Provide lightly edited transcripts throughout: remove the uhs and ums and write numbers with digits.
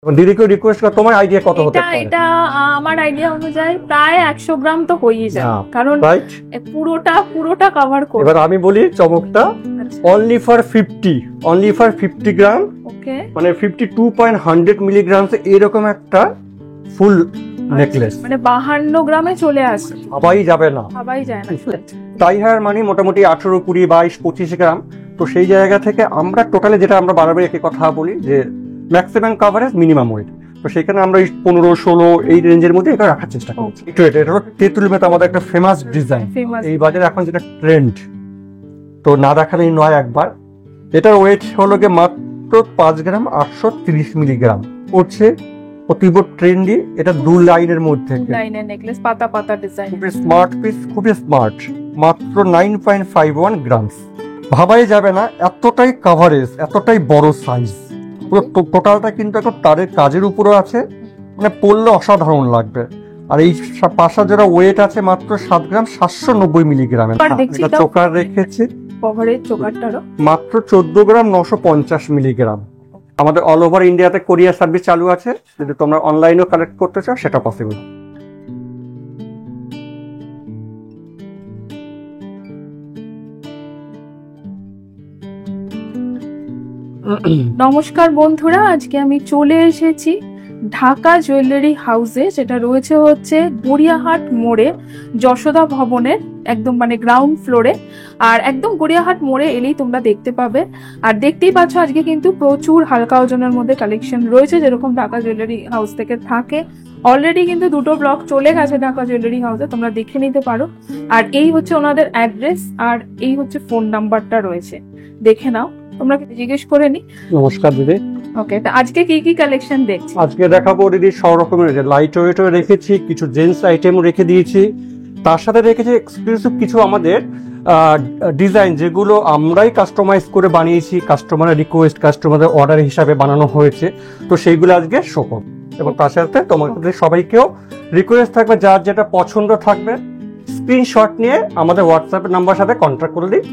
দিদিকে রিকোয়েস্ট কর, তোমার আইডিয়া কত হতে পারে? এটা আমার আইডিয়া অনুযায়ী প্রায় 100 গ্রাম তো হয়েই যায়, কারণ পুরোটা কভার করবে। এবার আমি বলি চমকটা, অনলি ফর 50 গ্রাম, ওকে, মানে 52.100 মিলিগ্রাম এরকম একটা ফুল নেকলেস, মানে 52 গ্রামে চলে আসে। সবাই যাবে না, সবাই যায় না। তাই হার মানে মোটামুটি 18, 20, 22, 25 গ্রাম। তো সেই জায়গা থেকে আমরা টোটালি যেটা আমরা বারবার একই কথা বলি যে ম্যাক্সিমাম কভারেজ মিনিমাম ওয়েট, তো সেখানে আমরা 15, 16 এই রেঞ্জের মধ্যে এটা রাখার চেষ্টা করছি। এটা হলো তেঁতুল মেত, আমাদের একটা ফেমাস ডিজাইন, এই বাজারে এখন যেটা ট্রেন্ড, তো না দেখালেই নয় একবার। এটার ওয়েট হলো গিয়ে মাত্র 5 গ্রাম 830 মিলিগ্রাম পড়ছে, অতীব ট্রেন্ডি। এটা 2 লাইনের মধ্যে লাইনের নেকলেস, পাতা পাতা ডিজাইন, খুবই স্মার্ট পিস, খুবই স্মার্ট, মাত্র 9.51 গ্রামস। ভাবাই যাবে না এতটাই কভারেজ, এতটাই বড় সাইজ, পুরো টোটালটা কিন্তু একটা তারের কাজের উপরও আছে, মানে পড়লে অসাধারণ লাগবে। আর এই পাশা যেটা ওয়েট আছে মাত্র 7 গ্রাম 790 মিলিগ্রামের। চোকার রেখেছি, কভারেজ চোকারটারও মাত্র 14 গ্রাম 950 মিলিগ্রাম। আমাদের অল ওভার ইন্ডিয়াতে কোরিয়ার সার্ভিস চালু আছে, যদি তোমরা অনলাইনেও কালেক্ট করতে চাও সেটা পসিবল। নমস্কার বন্ধুরা, আজকে আমি চলে এসেছি ঢাকা জুয়েলারি হাউসে, যেটা রয়েছে হচ্ছে গড়িয়াহাট মোড়ে, যশোদা ভবনের একদম মানে গ্রাউন্ড ফ্লোরে। আর একদম গড়িয়াহাট মোড়ে এলেই তোমরা দেখতে পাবে। আর দেখতেই পাচ্ছ আজকে কিন্তু প্রচুর হালকা ওজনের মধ্যে কালেকশন রয়েছে, যেরকম ঢাকা জুয়েলারি হাউস থেকে থাকে। অলরেডি কিন্তু 2টো ব্লগ চলে গেছে ঢাকা জুয়েলারি হাউসে, তোমরা দেখে নিতে পারো। আর এই হচ্ছে ওনাদের অ্যাড্রেস, আর এই হচ্ছে ফোন নাম্বারটা রয়েছে, দেখে নাও। তোমরা জিজ্ঞেস করে নি। নমস্কার দিদি। ওকে, তো আজকে কি কি কালেকশন দেখছি? আজকে দেখাবো দিদি সব রকমের, লাইট ওয়েটও রেখেছি, কিছু জেন্টস আইটেমও রেখে দিয়েছি, তার সাথে রেখেছি এক্সক্লুসিভ কিছু আমাদের ডিজাইন, যেগুলো আমরাই কাস্টমাইজ করে বানিয়েছি, কাস্টমারের রিকোয়েস্ট, কাস্টমারের অর্ডার হিসাবে বানানো হয়েছে। তো সেইগুলো আজকে শো করব, এবং তার সাথে তোমাদের সবাইকেও রিকোয়েস্ট থাকবে, যার যেটা পছন্দ থাকবে স্ক্রিনশট নিয়ে আমাদের হোয়াটসঅ্যাপ নাম্বার সাথে কন্ট্যাক্ট করে দিই।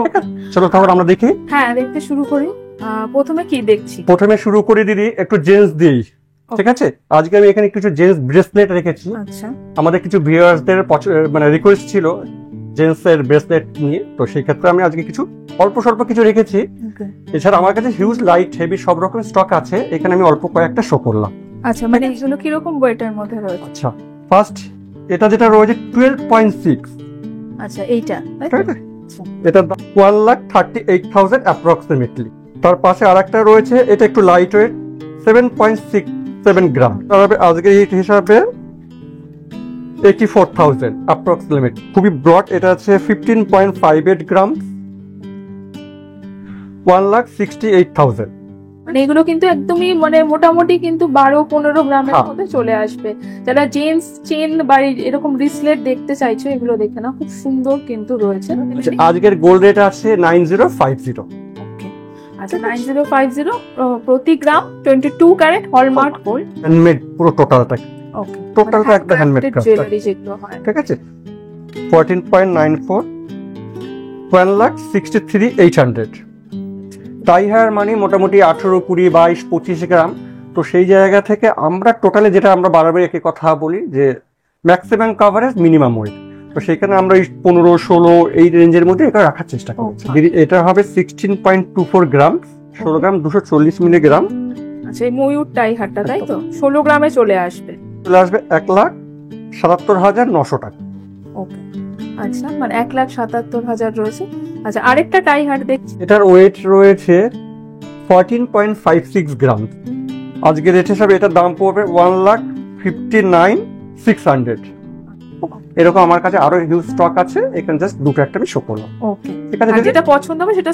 ঠিক আছে, চলো তাহলে আমরা দেখি। হ্যাঁ, দেখতে শুরু করি। প্রথমে কি দেখছি? প্রথমে শুরু করি দিদি একটু জেন্টস দিই, ঠিক আছে? আজকে আমি এখানে কিছু জেন্টস ব্রেসলেট রেখেছি। আচ্ছা, আমাদের কিছু ভিউয়ার্সদের মানে রিকোয়েস্ট ছিল জেন্টস এর ব্রেসলেট নিয়ে, তো সেই ক্ষেত্রে আমি আজকে কিছু অল্প স্বল্প কিছু রেখেছি। এছাড়া আমার কাছে হিউজ লাইট হেভি সব রকম স্টক আছে, এখানে আমি অল্প কয়েকটা শো করলাম। আচ্ছা, মানে এগুলো কি রকম ওয়েটের মধ্যে রয়েছে? আচ্ছা, ফার্স্ট এটা যেটা রয়েছে 12.6। আচ্ছা, এইটা এটা 1,38,000 অ্যাপ্রক্সিমেটলি। তার পাশে আরেকটা রয়েছে, এটা একটু লাইট ওয়েট, 7.67 গ্রাম, তবে আজকে এই হিসাবে 84,000 অ্যাপ্রক্সিমেট। খুবই ব্রড, এটা আছে 15.58 গ্রাম, 1,68,000। মানে এগুলো কিন্তু একদমই মানে মোটামুটি কিন্তু 12-15 গ্রামের মধ্যে চলে আসবে। যারা জেন্টস চেন বা এরকম রিসলেট দেখতে চাইছো, এগুলো দেখে না, খুব সুন্দর কিন্তু রয়েছে। আজকের গোল্ড রেট আছে 9050। আচ্ছা, 9050 প্রতি গ্রাম, 22 ক্যারেট হলমার্ক গোল্ড, হ্যান্ডমেড পুরো টোটালটা। ওকে, টোটালটা একটা হ্যান্ডমেড জুয়েলারি যেগুলো হয়, ঠিক আছে। 14.94, 1,63,800। টাই হার মানে মোটামুটি 18, 20, 22, 25 গ্রাম। তো সেই জায়গা থেকে আমরা টোটালি যেটা আমরা বারবার একই কথা বলি যে ম্যাক্সিমাম কভারেজ মিনিমাম ওয়েট, তো সেখানে আমরা 15, 16 এই রেঞ্জের মধ্যে এটা রাখার চেষ্টা করছি। এটা হবে 16.24 গ্রাম, 16 গ্রাম 240 মিলিগ্রাম। আচ্ছা, এই ময়ূর টাই হারটা তাই তো 16 গ্রামে চলে আসবে 1,77,900 টাকা। ওকে, আচ্ছা, মানে 1,77,000 রয়েছে। আচ্ছা, আরেকটা টাই হার দেখছি, এটার ওয়েট রয়েছে 14.56 গ্রাম। আজকে রেট হিসাবে এটার দাম পড়বে 1,59,600। এরকম আমার কাছে আরো হিউজ স্টক আছে, এখানে জাস্ট দুটো একটা আমি শো করলাম। ওকে, এখানে যেটা পছন্দ হবে সেটা।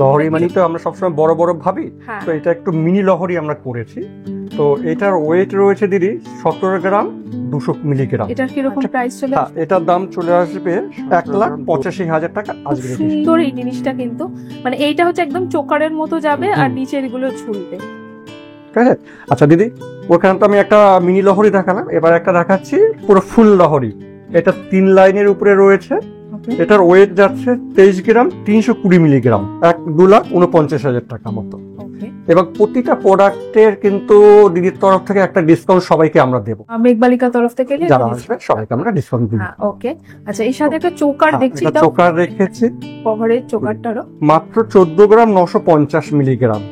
লহরি মানে তো আমরা সবসময় বড় বড় ভাবি, তো এটা একটু মিনি লহরি আমরা করেছি। তো এটার ওয়েট রয়েছে দিদি 17 গ্রাম 200 মিলিগ্রাম। এটার কি রকম প্রাইস চলে? এটার দাম চলে আসবে 1,85,000 টাকা। আজকে সুন্দর এই জিনিসটা কিন্তু, মানে এইটা হচ্ছে একদম চোকারের মতো যাবে, আর নিচের গুলো ঝুলবে। ঠিক আছে। আচ্ছা দিদি, ওখানে তো আমি একটা মিনি লহরি দেখালাম, এবার একটা দেখাচ্ছি পুরো ফুল লহরি। এটা 3 লাইনের উপরে রয়েছে, এটার ওয়েট যাচ্ছে 23 গ্রাম 320 মিলিগ্রাম, 2,49,000 টাকা মতো। এবং প্রতিটা প্রোডাক্টের কিন্তু দিদির তরফ থেকে একটা ডিসকাউন্ট সবাইকে আমরা দেবো, মেঘবালিকা তরফ থেকে যারা আসবে সবাইকে আমরা ডিসকাউন্ট দিব। ওকে, আচ্ছা এই সাথে একটা চোকার দেখছি, এটা চোকার রেখেছি, কভারের চোকারটারও মাত্র 14 গ্রাম 950 মিলিগ্রাম,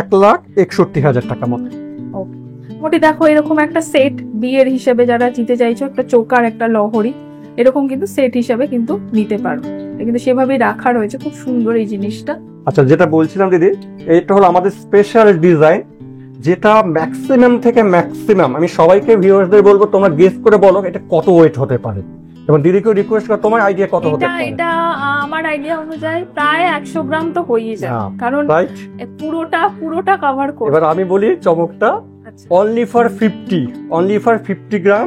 1,61,000 টাকা মতো। মোটামুটি দেখো এরকম একটা সেট বিয়ের হিসেবে যারা নিতে চাইছো, একটা চোকার একটা লহরি এরকম কিন্তু সেট হিসেবে কিন্তু নিতে পারো, কিন্তু সেভাবেই রাখা রয়েছে, খুব সুন্দর এই জিনিসটা। আচ্ছা, যেটা বলছিলাম দিদি, এটা হলো আমাদের স্পেশাল ডিজাইন, যেটা ম্যাক্সিমাম থেকে ম্যাক্সিমাম আমি সবাইকে ভিউয়ারদের বলবো তোমরা গেস করে বলো এটা কত ওয়েট হতে পারে, এবং দিদিকে রিকোয়েস্ট করো তোমার আইডিয়া কত হতে পারে। এটা আমার আইডিয়া অনুযায়ী প্রায় 100 গ্রাম তো হয়েই যায়, কারণ পুরোটা কভার করে। এবার আমি বলি চমকটা, অনলি ফর 50 গ্রাম,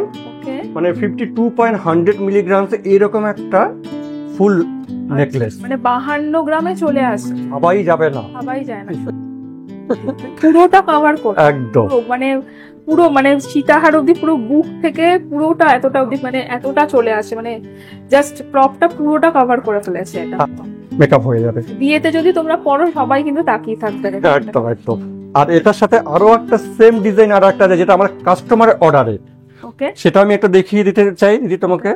মানে 52.100 মিলিগ্রাম এরকম একটা ফুল নেকলেস, মানে 52 গ্রামে চলে আসে, সবাই যাবে না, সবাই যায় না, পুরোটা কভার করে একদম, মানে পুরো মানে সীতাহার অবধি, পুরো বুক থেকে পুরোটা এতটা অবধি, মানে এতটা চলে আসে, মানে জাস্ট প্রপটা পুরোটা কভার করে ফেলেছে। এটা মেকআপ হয়ে যাবে, বিয়েতে যদি তোমরা পরো সবাই কিন্তু তাকিয়ে থাকবে। একদম একদম। আর এটার সাথে আরো একটা সেম ডিজাইন আর একটা আছে, যেটা আমার কাস্টমারের অর্ডারে, ওকে, সেটা আমি একটু দেখিয়ে দিতে চাই দিদি তোমাকে।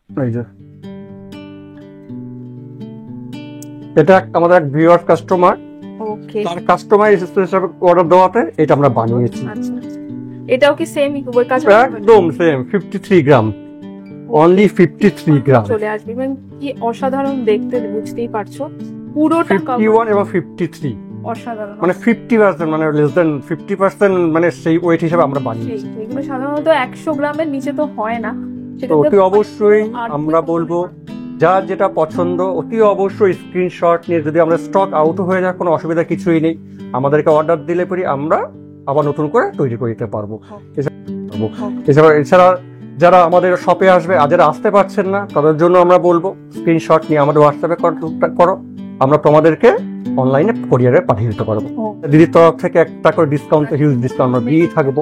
এই যে এটা আমাদের এক ভিউয়ার কাস্টমার, ওকে, তার কাস্টমার হিসেবে অর্ডার দেওয়াতে এটা আমরা বানিয়েছি। আচ্ছা, এটাও কি সেম ওই কাজ? একদম সেম, 53 গ্রাম, অনলি 53 গ্রাম চলে আসবে, মানে কি অসাধারণ দেখতে, বুঝতেই পারছো, পুরোটা 51 এবং 53, অসাধারণ, মানে 50%, মানে লেস দেন 50%, মানে সেই ওয়েট হিসেবে আমরা বানিয়েছি। এগুলো সাধারণত 100 গ্রামের নিচে তো হয় না, তো অতি অবশ্যই আমরা বলবো যার যেটা পছন্দ অতি অবশ্যই স্ক্রিনশট নিয়ে, যদি আমরা স্টক আউট হয়ে যায় কোনো অসুবিধা কিছুই নেই, আমাদেরকে অর্ডার দিলে পরে আমরা আবার নতুন করে তৈরি করে দিতে পারবো। এছাড়া যারা আমাদের শপে আসবে আর যারা আসতে পারছেন না তাদের জন্য আমরা বলবো স্ক্রিনশট নিয়ে আমাদের হোয়াটসঅ্যাপে করো, আমরা তোমাদেরকে অনলাইনে কোরিয়ারে পাঠিয়ে দিতে পারবো। দিদির তরফ থেকে একটা করে ডিসকাউন্ট, হিউজ ডিসকাউন্ট আমরা দিয়ে থাকবো।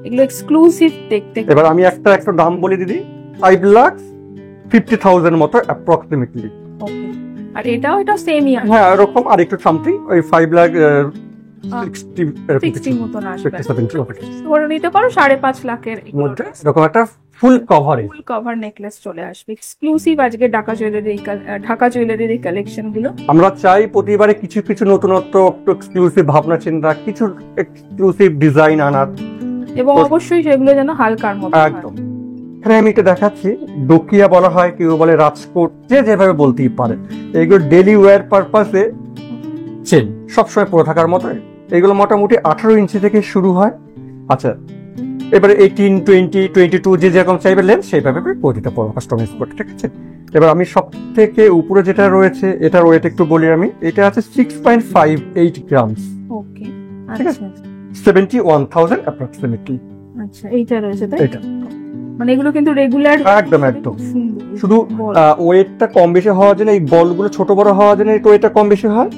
এগুলো এক্সক্লুসিভ দেখতে। এবার আমি একটা দাম বলি দিদি, 5,50,000 মতো অ্যাপ্রক্সিমেটলি। আর এটাও এটা সেমই আছে, হ্যাঁ এরকম আর একটু সামথিং, ওই 5,60,000 মতন আসবে, ধরে নিতে পারো 5.5 লাখের মধ্যে এরকম একটা ফুল কভার নেকলেস চলে আসবে, এক্সক্লুসিভ আজকে ঢাকা জুয়েলারির এই কালেকশন গুলো। আমরা চাই প্রতিবারে কিছু কিছু নতুনত্ব, এক্সক্লুসিভ ভাবনা চিন্তা, কিছু এক্সক্লুসিভ ডিজাইন আনার, এবং অবশ্যই সেগুলো যেন হালকার মধ্যে। একদম। এখানে আমি এটা দেখাচ্ছি, ডোকিয়া বলা হয়, কেউ বলে রাজকোট, যে যেভাবে বলতেই পারে, এইগুলো ডেলি ওয়্যার পারপাসে চেন সবসময় পরে থাকার মতো। এগুলো মোটামুটি 18 ইঞ্চি থেকে শুরু হয়। আচ্ছা, এবারে 18, 20, 22 যে যেরকম চাইবে লেন্স সেইভাবে পরে দিতে পারবো, কাস্টমাইজ করে, ঠিক আছে। এবার আমি সব থেকে উপরে যেটা রয়েছে এটার ওয়েট একটু বলি আমি, এটা আছে 6.58 গ্রামস, ওকে, ঠিক আছে, 71,000 অ্যাপ্রক্সিমেটলি। আচ্ছা, এইটা রয়েছে তাই, এটা মানে এগুলো কিন্তু রেগুলার, একদম একদম। শুধু ওয়েটটা কম বেশি হওয়ার জন্য, এই বলগুলো ছোট বড় হওয়ার জন্য একটু ওয়েটটা কম বেশি হয়,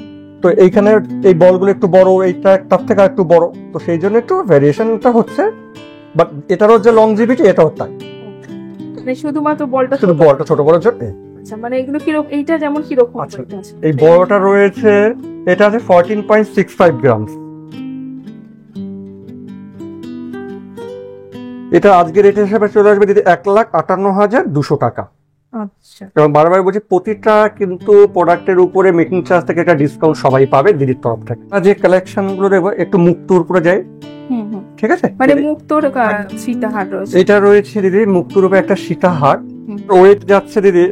তো এইখানে এই বলগুলো একটু বড়, এইটা তার থেকে একটু বড়, তো সেই জন্য একটু ভ্যারিয়েশনটা হচ্ছে, বাট এটারও যে লংজিভিটি এটাও তাই, মানে শুধুমাত্র বলটা ছোট বড় জন্য। আচ্ছা, মানে এগুলো কিরকম, এইটা যেমন কিরকম? আচ্ছা, এই বড়টা রয়েছে, এটা আছে 14.65 গ্রামস, এটা আজকের রেট হিসেবে চলে আসবে দিদি 1,58,200 টাকা। আচ্ছা, এবং বারবার বলছি প্রতিটা কিন্তু প্রোডাক্টের উপরে মেকিং চার্জ থেকে একটা ডিসকাউন্ট সবাই পাবে দিদির তরফ থেকে। যে কালেকশন গুলো দেখবো একটু মুক্তোর উপরে যাই, ঠিক আছে, মানে মুক্তোর সীতাহার রয়েছে, এটা রয়েছে দিদি মুক্তোর উপরে একটা সীতাহার, ওয়েট যাচ্ছে দিদি,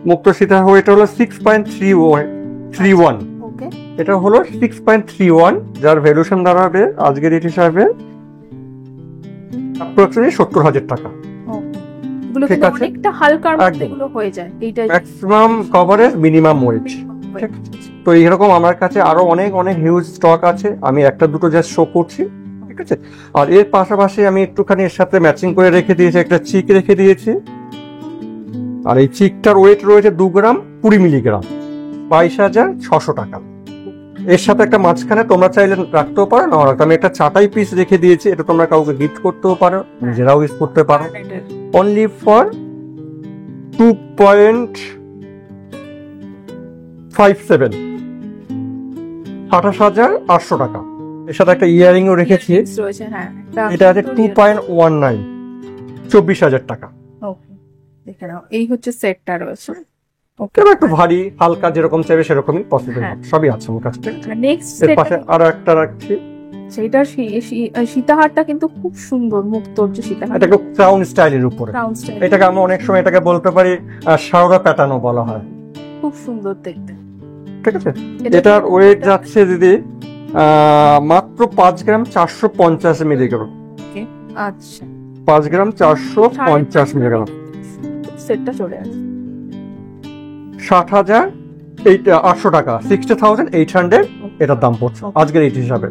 মুক্ত সীতাহার ওয়েট হলো 6.31, ওকে, এটা হলো 6.31, যার ভ্যালুয়েশন দাঁড়াবে আজকের রেট হিসাবে অ্যাপ্রক্সিমেটলি 70,000 টাকা। এগুলো কিন্তু অনেকটা হালকার মধ্যে এগুলো হয়ে যায়, এইটা ম্যাক্সিমাম কভারেজ মিনিমাম ওয়েট। তো এইরকম আমার কাছে আরো অনেক অনেক হিউজ স্টক আছে, আমি একটা দুটো জাস্ট শো করছি, ঠিক আছে। আর এর পাশাপাশি আমি একটুখানি এর সাথে ম্যাচিং করে রেখে দিয়েছি, একটা চিক রেখে দিয়েছি, আর এই চিকটার ওয়েট রয়েছে 2 গ্রাম 20 মিলিগ্রাম, 22,600 টাকা। এর সাথে একটা মাঝখানে তোমরা চাইলে রাখতেও পারো, না রাখতে, আমি একটা চাটাই পিস রেখে দিয়েছি, এটা তোমরা কাউকে গিফট করতেও পারো, নিজেরাও ইউজ করতে পারো, অনলি ফর 2.57, 28,800 টাকা। এর সাথে একটা ইয়ারিং ও রেখেছি, রয়েছে, হ্যাঁ এটা আছে 2.19, 24,000 টাকা। ওকে, দেখে নাও, এই হচ্ছে সেটটা রয়েছে। ওকে, কেন একটু ভারী হালকা যেরকম চাইবে সেরকমই পসিবল, হ্যাঁ। সবই আছে আমার কাছে। নেক্সট এর পাশে আরো একটা রাখছি, সেটা সীতাহারটা কিন্তু খুব সুন্দর, মুক্তোর যে সীতাহার, এটা একটু ক্রাউন স্টাইলের উপরে। রাউন্ড স্টাইল, এটাকে আমরা অনেক সময় এটাকে বলতে পারি শারদা প্যাটার্নও বলা হয়। খুব সুন্দর দেখতে। ঠিক আছে, এটার ওয়েট যাচ্ছে দিদি মাত্র 5 গ্রাম 450 মিলিগ্রাম। আচ্ছা, 5 গ্রাম 450 মিলিগ্রাম, সেটটা চলে আসে 60,800 টাকা, 60,800 এটার দাম পড়ছে আজকের এই হিসাবে।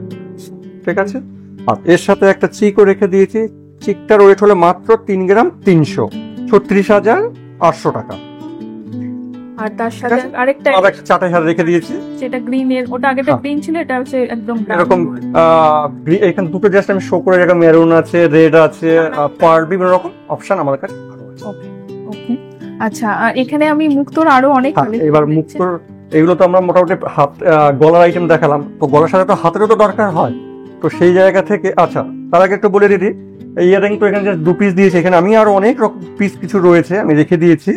ঠিক আছে, আর এর সাথে একটা চিকও রেখে দিয়েছি, চিকটার ওয়েট হলো মাত্র 3 গ্রাম 300, 36,800 টাকা। আর তার সাথে আরেকটা আর একটা চাটাই হার রেখে দিয়েছি, সেটা গ্রিনের, ওটা আগেটা গ্রিন ছিল, এটা হচ্ছে একদম এরকম এখানে দুটো জাস্ট আমি শো করে রাখা, মেরুন আছে, রেড আছে, পার্ল, বিভিন্ন রকম অপশন আমাদের কাছে আছে। ওকে ওকে, আচ্ছা, আর এখানে আমি মুক্তোর আরো অনেক এবার মুক্তোর এগুলো তো আমরা মোটামুটি হাত গলার আইটেম দেখালাম, তো গলার সাথে তো হাতেরও তো দরকার হয়, তো সেই জায়গা থেকে আচ্ছা তার আগে একটু বলে দিদি, এই ইয়ারিং তো এখানে জাস্ট 2 পিস দিয়েছি, এখানে আমি আরো অনেক রকম পিস কিছু রয়েছে আমি রেখে দিয়েছি।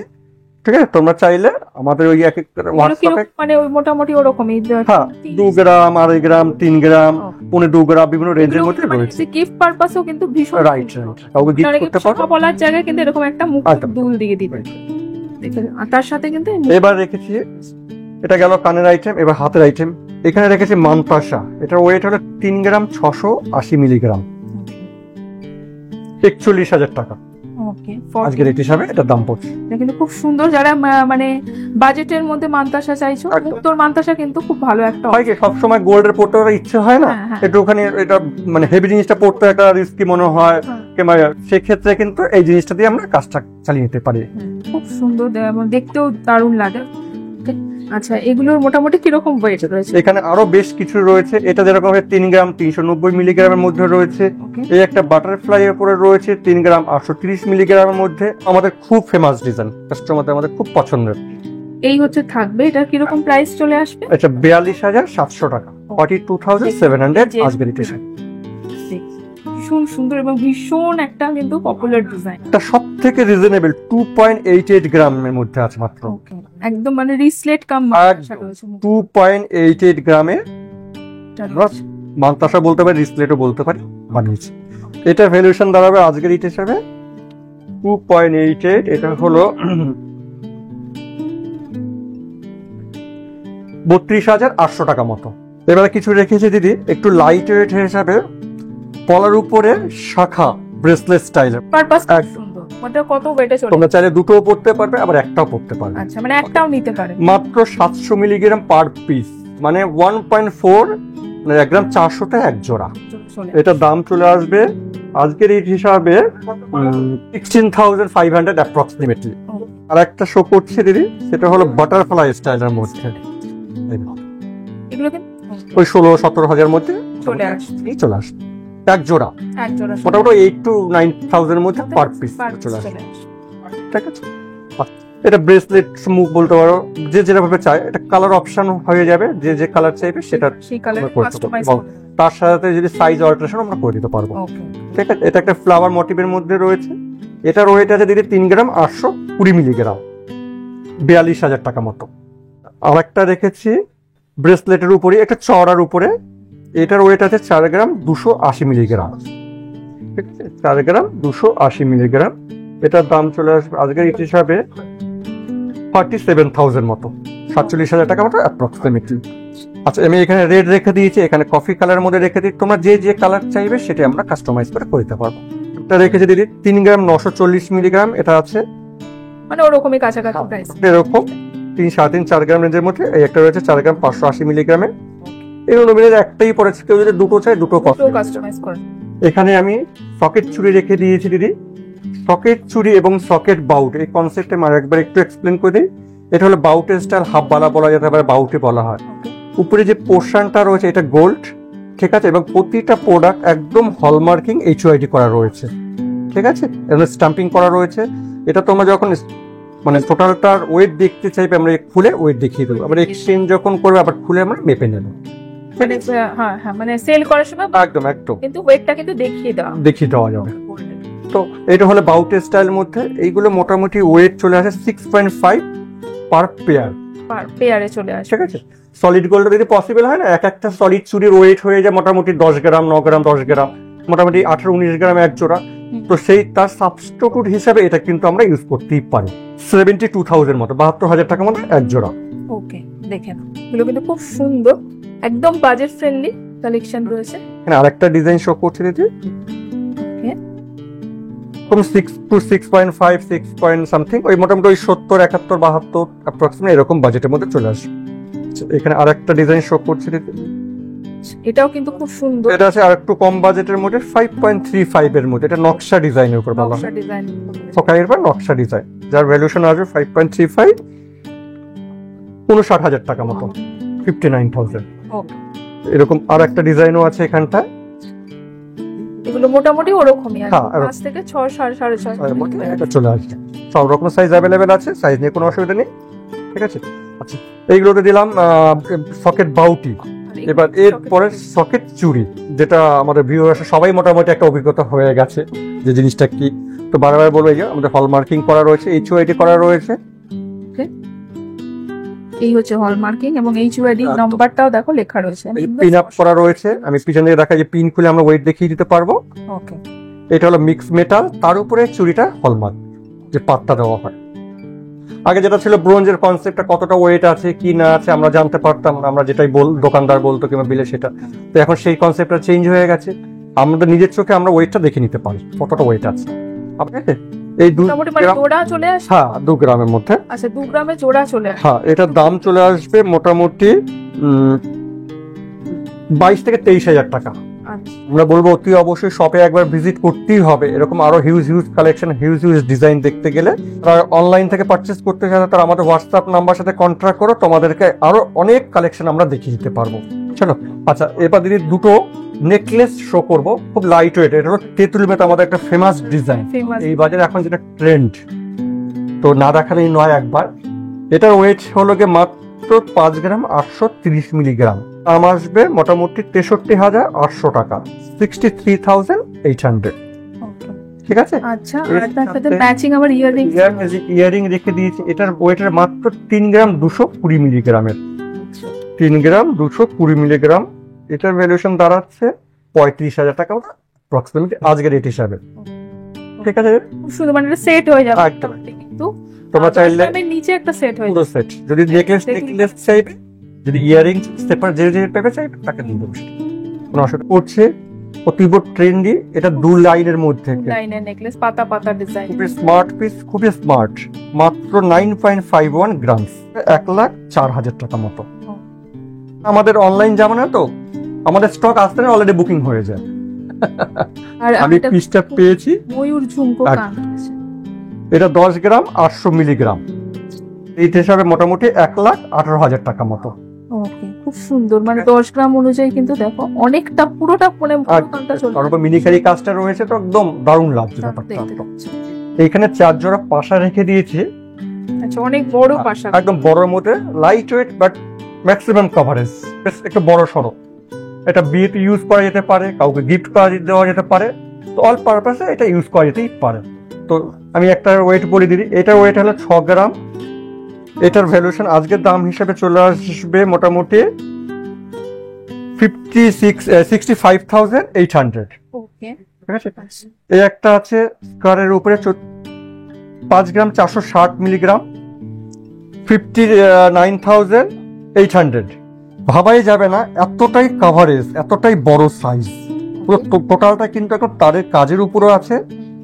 ঠিক আছে, তোমরা চাইলে আমাদের ওই এক এক হোয়াটসঅ্যাপে, মানে ওই মোটামুটি ওরকমই, হ্যাঁ 2 গ্রাম, 2.5 গ্রাম, 3 গ্রাম, 2 গ্রাম, বিভিন্ন রেঞ্জের মধ্যে রয়েছে। গিফট পারপাসও কিন্তু ভীষণ রাইট, কাউকে গিফট করতে পারো, বলার জায়গায় কিন্তু এরকম একটা দুল দিয়ে দিবে। আর তার সাথে কিন্তু এবার রেখেছি, এটা গেল কানের আইটেম, এবার হাতের আইটেম। এখানে রেখেছি মানতাসা, এটার ওয়েট হলো 3 গ্রাম 680 মিলিগ্রাম, 41,000 টাকা ওকে, আজকের রেট হিসাবে এটার দাম পড়ছে। এটা কিন্তু খুব সুন্দর, যারা মানে বাজেটের মধ্যে মানতাসা চাইছো, একদম। মুক্তোর মানতাসা কিন্তু খুব ভালো একটা হয় কি সবসময় গোল্ডের পড়তে ওরা ইচ্ছে হয় না, হ্যাঁ, হ্যাঁ। একটু ওখানে এটা মানে হেভি জিনিসটা পড়তে একটা রিস্কি মনে হয়, কিংবা সেক্ষেত্রে কিন্তু এই জিনিসটা দিয়ে আমরা কাজটা চালিয়ে নিতে পারি। খুব সুন্দর, দেখতেও দারুণ লাগে। আচ্ছা, এগুলোর মোটামুটি কিরকম ওয়েট রয়েছে? এখানে আরো বেশ কিছু রয়েছে, এটা যেরকম 3 গ্রাম 390 মিলিগ্রামের মধ্যে রয়েছে, এই একটা বাটারফ্লাই এর উপরে রয়েছে 3 গ্রাম 830 মিলিগ্রামের মধ্যে, আমাদের খুব ফেমাস ডিজাইন, কাস্টমারদের আমাদের খুব পছন্দের। এই হচ্ছে থাকবে, এটা কিরকম প্রাইস চলে আসবে? এটা 42,700 টাকা, 42,700 আজকের রেট হিসেবে। ভীষণ সুন্দর এবং ভীষণ একটা কিন্তু পপুলার ডিজাইন। এটা সবথেকে রিজনেবল 2.88 গ্রামের মধ্যে আছে মাত্র, একদম মানে রিসলেট কাম 2.88 গ্রামে মানতাসা বলতে পারি, রিসলেটও বলতে পারি, বানিয়েছি। এটা ভ্যালুয়েশন দাঁড়াবে আজকের রেট হিসাবে 2.88, এটা হলো 32,800 টাকা মতো। এবারে কিছু রেখেছি দিদি একটু লাইট ওয়েট হিসাবে, পলার উপরে শাখা ব্রেসলেট স্টাইলের, পারপাস সুন্দর। ওটা কত ওয়েটে চলে? তোমরা চাইলে দুটোও পড়তে পারবে, আবার একটাও পড়তে পারবে। আচ্ছা, মানে একটাও নিতে পারে। মাত্র 700 মিলিগ্রাম পার পিস, মানে 1.4, মানে 1 গ্রাম 400টা এক জোড়া। এটা দাম চলে আসবে আজকের এই হিসাবে 16,500 অ্যাপ্রক্সিমেটলি। আর একটা শো করছে দিদি, সেটা হলো বাটারফ্লাই স্টাইলের মধ্যে, এগুলো কিন্তু ওই 16-17,000 মধ্যে চলে আসবে, এক জোড়া, মোটামুটি 8 to 9,000 মধ্যে পার পিস চলে আসবে। ঠিক আছে, এটা ব্রেসলেট মুখ বলতে পারো, যে যেভাবে চায়, এটা কালার অপশন হয়ে যাবে, যে যে কালার চাইবে সেটা সেই কালার কাস্টমাইজ এবং তার সাথে যদি সাইজ অল্টারেশন আমরা করে দিতে পারবো। ঠিক আছে, এটা একটা ফ্লাওয়ার মোটিভের মধ্যে রয়েছে, এটার ওয়েট আছে দিদি 3 গ্রাম 820 মিলিগ্রাম, 42,000 টাকা মতো। আর একটা রেখেছি ব্রেসলেটের উপরে, একটা চওড়ার উপরে, এটার ওয়েট আছে 4 গ্রাম 280 মিলিগ্রাম। ঠিক আছে, 4 গ্রাম 280 মিলিগ্রাম, এটার দাম চলে আসবে আজকের রেট হিসাবে 47,000 মতো, 47,000 টাকা মতো অ্যাপ্রক্সিমেটলি। আচ্ছা, আমি এখানে রেড রেখে দিয়েছি, এখানে কফি কালারের মধ্যে রেখে দিই, তোমরা যে যে কালার চাইবে সেটা আমরা কাস্টমাইজ করে দিতে পারবো। এটা রেখেছি দিদি 3 গ্রাম 940 মিলিগ্রাম, এটা আছে মানে ওরকমই কাছাকাছি প্রাইস, এরকম 3, 3.5, 4 গ্রাম রেঞ্জের মধ্যে। এই একটা রয়েছে 4 গ্রাম 580 মিলিগ্রামে, এগুলো মিলে একটাই পড়েছে, কেউ যদি দুটো চাই দুটো কাস্টমাইজ করে। এখানে আমি সকেট চুড়ি রেখে দিয়েছি দিদি, সকেট চুড়ি এবং সকেট বাউট, এই কনসেপ্টে আমি একবার একটু এক্সপ্লেন করে দিই। এটা হলো বাউটের স্টাইল, হাফ বালা বলা যেতে পারে, বাউটে বলা হয়। উপরে যে পোর্শনটা রয়েছে এটা গোল্ড, ঠিক আছে, এবং প্রতিটা প্রোডাক্ট একদম হলমার্কিং HYD করা রয়েছে। ঠিক আছে, এখানে স্টাম্পিং করা রয়েছে। এটা তোমরা যখন মানে টোটালটার ওয়েট দেখতে চাইবে আমরা খুলে ওয়েট দেখিয়ে দেবো, আবার এক্সচেঞ্জ যখন করবে আবার খুলে আমরা মেপে নেবো। মানে হ্যাঁ হ্যাঁ, মানে সেল করার সময় একদম একদম কিন্তু ওয়েটটা কিন্তু দেখিয়ে দেওয়া যাবে। তো এটা হলো বাউটে স্টাইল মধ্যে। এইগুলো মোটামুটি ওয়েট চলে আসে 6.5 পার পেয়ারে চলে আসে। ঠিক আছে, সলিড গোল্ড যদি পসিবল হয় না, একটা সলিড চুরির ওয়েট হয়ে যায় মোটামুটি 10 গ্রাম, 9 গ্রাম, 10 গ্রাম, মোটামুটি 18-19 গ্রাম এক জোড়া। তো সেই তার সাবস্টিটিউট হিসাবে এটা কিন্তু আমরা ইউজ করতেই পারি। 72,000 মতো, 72,000 টাকা মতো এক জোড়া। ওকে, দেখেন এগুলো কিন্তু খুব সুন্দর, একদম বাজেট ফ্রেন্ডলি কালেকশন রয়েছে। এখানে আরেকটা ডিজাইন শো করছে দিদি, ওকে, from 6 to 6.5, 6 point something, ওই মোটামুটি ওই 70, 71, 72 অ্যাপ্রক্সিমেট এরকম বাজেটের মধ্যে চলে আসে। এখানে আরেকটা ডিজাইন শো করছে দিদি, এটাও কিন্তু খুব সুন্দর। এটা আছে আরেকটু কম বাজেটের মধ্যে 5.35 এর মধ্যে। এটা নকশা ডিজাইনের উপর বলা হয়, ফোকাইয়ের পর নকশা ডিজাইন, যার ভ্যালুয়েশন আসবে 5.35, 59,000 টাকা মতো, 59,000। এরকম আর একটা ডিজাইনও আছে এখানটায়। এগুলো মোটামুটি ওরকমই আছে, হ্যাঁ, 5 থেকে 6, 6.5 এর মধ্যে এটা চলে আসবে। সব রকম সাইজ অ্যাভেলেবেল আছে, সাইজ নিয়ে কোনো অসুবিধা নেই। ঠিক আছে, আচ্ছা এইগুলোতে দিলাম সকেট বাউটি। এবার এর পরে সকেট চুড়ি, যেটা আমাদের ভিউয়ার্স সবাই মোটামুটি একটা অভিজ্ঞতা হয়ে গেছে যে জিনিসটা কি। তো বারবার বলবো, এই যে আমাদের হলমার্কিং করা রয়েছে, HOID করা রয়েছে। এই হচ্ছে হলমার্কিং এবং HOID নাম্বারটাও দেখো লেখা রয়েছে, পিন আপ করা রয়েছে। আমি পিছনে দেখা যে পিন খুলে আমরা ওয়েট দেখিয়ে দিতে পারবো। ওকে, এটা হলো মিক্স মেটাল, তার উপরে চুড়িটা হলমার্ক, যে পাতটা দেওয়া হয়। আগে যেটা ছিল ব্রোঞ্জের কনসেপ্টটা, কতটা ওয়েট আছে কি না আছে আমরা জানতে পারতাম না, আমরা যেটাই দোকানদার বলতো কিংবা বিলে সেটা। তো এখন সেই কনসেপ্টটা চেঞ্জ হয়ে গেছে, আমাদের নিজের চোখে আমরা ওয়েটটা দেখে নিতে পারি কতটা ওয়েট আছে। আপনাকে এই 2 গ্রাম জোড়া চলে আসে। হ্যাঁ, 2 গ্রামের মধ্যে। আচ্ছা, 2 গ্রামে জোড়া চলে আসে। হ্যাঁ, এটার দাম চলে আসবে মোটামুটি 22 থেকে 23,000 টাকা। আমরা বলবো অতি অবশ্যই শপে একবার ভিজিট করতেই হবে। এরকম আরো হিউজ কালেকশন, হিউজ ডিজাইন দেখতে গেলে তারা অনলাইন থেকে পারচেস করতে চায়, তারা আমাদের হোয়াটসঅ্যাপ নাম্বার সাথে কন্ট্যাক্ট করো, তোমাদেরকে আরো অনেক কালেকশন আমরা দেখিয়ে দিতে পারবো। চলো, আচ্ছা এবার দিদি দুটো নেকলেস শো করবো, খুব লাইট ওয়েট। এটা হলো তেঁতুল মেতে, আমাদের একটা ফেমাস ডিজাইন এই বাজারে এখন যেটা ট্রেন্ড, তো না দেখালেই নয় একবার। এটার ওয়েট হলো গিয়ে মাত্র 5 গ্রাম 830 মিলিগ্রাম। দাম আসবে মোটামুটি 63,800 টাকা, 63,800। ঠিক আছে, আচ্ছা, আর তার সাথে ম্যাচিং আবার ইয়ারিং রেখে দিয়েছি। এটার ওয়েটের মাত্র 3 গ্রাম 220 মিলিগ্রামের, 3 গ্রাম 220 মিলিগ্রাম। এটার ভ্যালুয়েশন দাঁড়াচ্ছে 35,000 টাকা মতো অ্যাপ্রক্সিমেটলি আজকের রেট হিসাবে। ঠিক আছে, শুধু মানে সেট হয়ে যাবে একদম। কিন্তু তোমরা চাইলে নিচে একটা সেট হয়ে পুরো সেট, যদি নেকলেস চাইবে, যদি ইয়ারিং সেপার যে টাইপের চাইবে তাকে দিয়ে দেবো, কোনো অসুবিধা করছে। অতীব ট্রেন্ডি, এটা 2 লাইনের মধ্যে লাইনের নেকলেস, পাতা ডিজাইন, খুবই স্মার্ট পিস, খুবই স্মার্ট। মাত্র 9.51 গ্রাম, 1,04,000 টাকা মতো। আমাদের অনলাইন জামানা তো, আমাদের স্টক আসতে না অলরেডি বুকিং হয়ে যায়। আর আমি পিসটা পেয়েছি ময়ূর ঝুমকো কান, এটা 10 গ্রাম 800 মিলিগ্রাম, এই হিসাবে মোটামুটি 1,18,000 টাকা মতো। ওকে, খুব সুন্দর, মানে 10 গ্রাম অনুযায়ী কিন্তু দেখো অনেকটা, পুরোটা মানে কানটা চলে। তারপর মিনিকারি কাজটা রয়েছে, তো একদম দারুণ লাগছে ব্যাপারটা। এইখানে 4 জোড়া পাশা রেখে দিয়েছি। আচ্ছা, অনেক বড় পাশা, একদম বড়র মধ্যে, light weight but maximum coverage, বেশ একটু বড় সড়ো। এটা বিয়েতে ইউজ করা যেতে পারে, কাউকে গিফট করা দেওয়া যেতে পারে, তো অল পারপাসে এটা ইউজ করা যেতেই পারে। তো আমি একটা ওয়েট বলে দিই, এটার ওয়েট হলো 6 গ্রাম। এটার ভ্যালুয়েশন আজকের দাম হিসেবে চলে আসবে মোটামুটি 65,800। ওকে, ঠিক আছে, এই একটা আছে স্কারের উপরে 5 গ্রাম 460 মিলিগ্রাম, 59,800। ভাবাই যাবে না এতটাই কাভারেজ, এতটাই বড় সাইজ। পুরো টোটালটা কিন্তু এখন তারের কাজের উপরে আছে,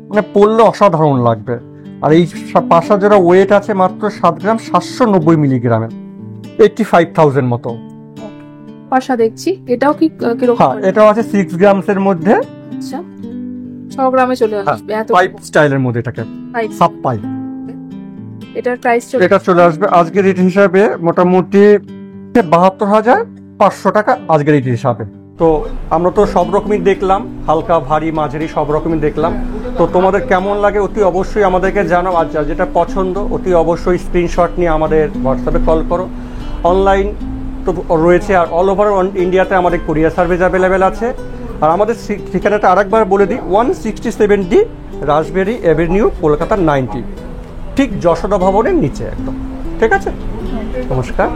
মানে পড়লে অসাধারণ লাগবে। আর এই পাশা যারা ওয়েট আছে মাত্র 7 গ্রাম 790 মিলিগ্রামের, 85,000 মতো পাশা দেখছি। এটাও কি কিরকম? হ্যাঁ, এটাও আছে 6 গ্রামসের মধ্যে। আচ্ছা, 6 গ্রামে চলে আসবে, এত পাইপ স্টাইলের মধ্যে, এটাকে সাব পাইপ। এটার প্রাইস এটা চলে আসবে আজকের রেট হিসাবে মোটামুটি 72,500 টাকা আজকের রেট হিসাবে। তো আমরা তো সব রকমই দেখলাম, হালকা ভারী মাঝারি সব রকমই দেখলাম। তো তোমাদের কেমন লাগে অতি অবশ্যই আমাদেরকে জানাও, আর যার যেটা পছন্দ অতি অবশ্যই স্ক্রিনশট নিয়ে আমাদের হোয়াটসঅ্যাপে কল করো। অনলাইন তো রয়েছে, আর অল ওভার ইন্ডিয়াতে আমাদের কুরিয়ার সার্ভিস অ্যাভেলেবেল আছে। আর আমাদের ঠিকানাটা আরেকবার বলে দিই, 167D রাসবেরি অ্যাভিনিউ, কলকাতা 90, ঠিক যশোদা ভবনের নিচে একদম। ঠিক আছে, নমস্কার।